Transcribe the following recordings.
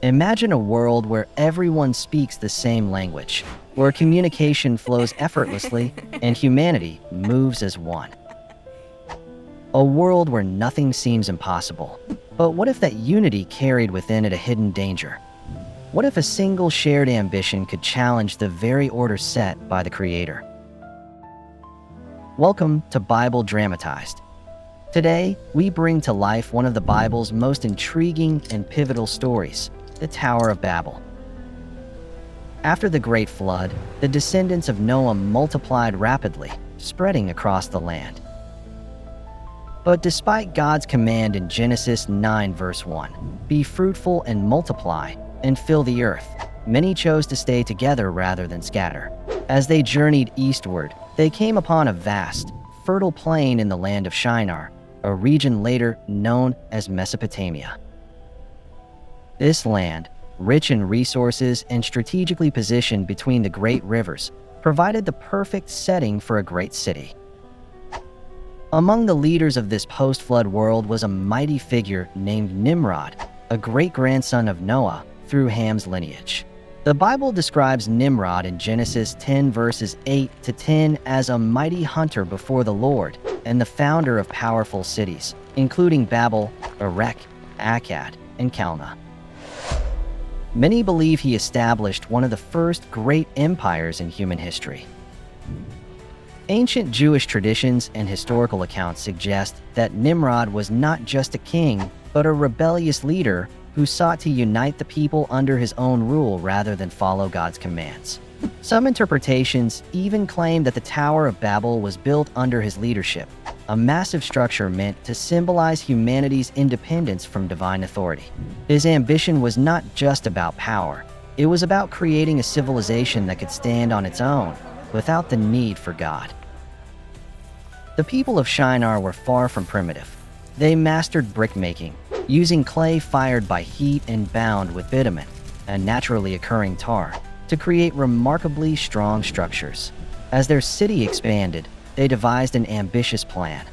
Imagine a world where everyone speaks the same language, where communication flows effortlessly and humanity moves as one. A world where nothing seems impossible. But what if that unity carried within it a hidden danger? What if a single shared ambition could challenge the very order set by the Creator? Welcome to Bible Dramatized. Today, we bring to life one of the Bible's most intriguing and pivotal stories, the Tower of Babel. After the Great Flood, the descendants of Noah multiplied rapidly, spreading across the land. But despite God's command in Genesis 9 verse 1, "Be fruitful and multiply, and fill the earth," many chose to stay together rather than scatter. As they journeyed eastward, they came upon a vast, fertile plain in the land of Shinar, a region later known as Mesopotamia. This land, rich in resources and strategically positioned between the great rivers, provided the perfect setting for a great city. Among the leaders of this post-flood world was a mighty figure named Nimrod, a great-grandson of Noah through Ham's lineage. The Bible describes Nimrod in Genesis 10 verses 8 to 10 as a mighty hunter before the Lord and the founder of powerful cities, including Babel, Erech, Akkad, and Calneh. Many believe he established one of the first great empires in human history. Ancient Jewish traditions and historical accounts suggest that Nimrod was not just a king, but a rebellious leader who sought to unite the people under his own rule rather than follow God's commands. Some interpretations even claim that the Tower of Babel was built under his leadership, a massive structure meant to symbolize humanity's independence from divine authority. His ambition was not just about power. It was about creating a civilization that could stand on its own, without the need for God. The people of Shinar were far from primitive. They mastered brickmaking, using clay fired by heat and bound with bitumen, a naturally occurring tar, to create remarkably strong structures. As their city expanded, they devised an ambitious plan.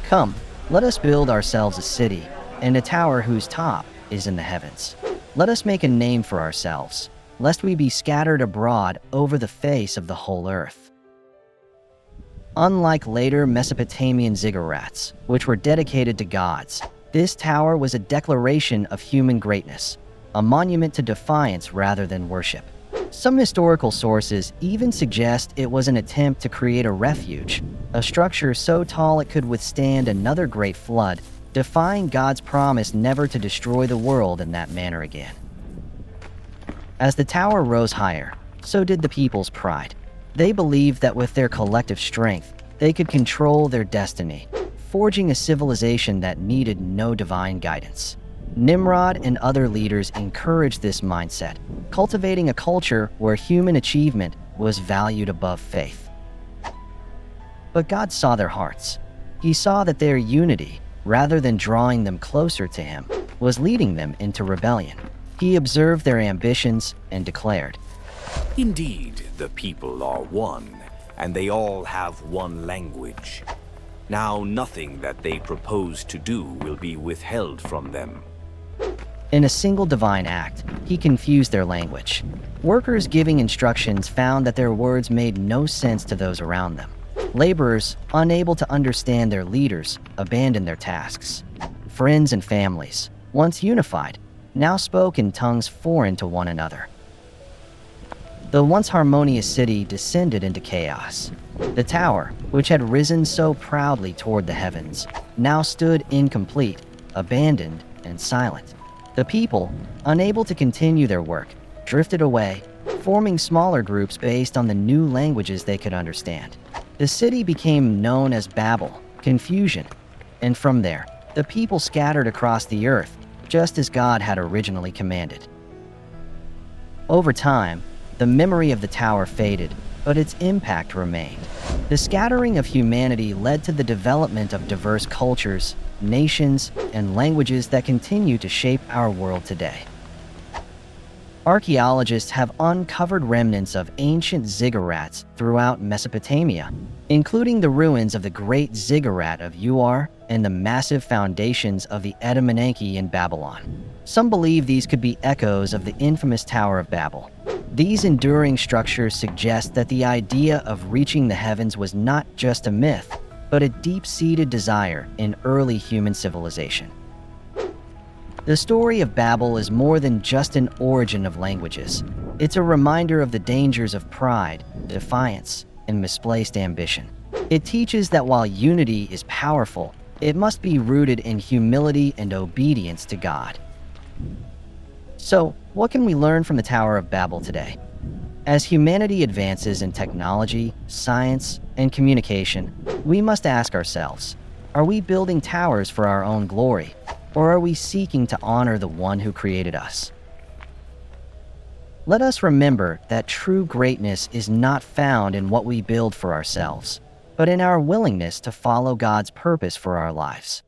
"Come, let us build ourselves a city, and a tower whose top is in the heavens. Let us make a name for ourselves, lest we be scattered abroad over the face of the whole earth." Unlike later Mesopotamian ziggurats, which were dedicated to gods, this tower was a declaration of human greatness, a monument to defiance rather than worship. Some historical sources even suggest it was an attempt to create a refuge, a structure so tall it could withstand another great flood, defying God's promise never to destroy the world in that manner again. As the tower rose higher, so did the people's pride. They believed that with their collective strength, they could control their destiny, forging a civilization that needed no divine guidance. Nimrod and other leaders encouraged this mindset, cultivating a culture where human achievement was valued above faith. But God saw their hearts. He saw that their unity, rather than drawing them closer to Him, was leading them into rebellion. He observed their ambitions and declared, "Indeed, the people are one, and they all have one language. Now nothing that they propose to do will be withheld from them." In a single divine act, He confused their language. Workers giving instructions found that their words made no sense to those around them. Laborers, unable to understand their leaders, abandoned their tasks. Friends and families, once unified, now spoke in tongues foreign to one another. The once harmonious city descended into chaos. The tower, which had risen so proudly toward the heavens, now stood incomplete, abandoned, and silent. The people, unable to continue their work, drifted away, forming smaller groups based on the new languages they could understand. The city became known as Babel, confusion, and from there, the people scattered across the earth, just as God had originally commanded. Over time, the memory of the tower faded, but its impact remained. The scattering of humanity led to the development of diverse cultures, nations, and languages that continue to shape our world today. Archaeologists have uncovered remnants of ancient ziggurats throughout Mesopotamia, including the ruins of the Great Ziggurat of Ur and the massive foundations of the Etam Enki in Babylon. Some believe these could be echoes of the infamous Tower of Babel. These enduring structures suggest that the idea of reaching the heavens was not just a myth, but a deep-seated desire in early human civilization. The story of Babel is more than just an origin of languages. It's a reminder of the dangers of pride, defiance, and misplaced ambition. It teaches that while unity is powerful, it must be rooted in humility and obedience to God. So, what can we learn from the Tower of Babel today? As humanity advances in technology, science, and communication, we must ask ourselves, are we building towers for our own glory, or are we seeking to honor the one who created us? Let us remember that true greatness is not found in what we build for ourselves, but in our willingness to follow God's purpose for our lives.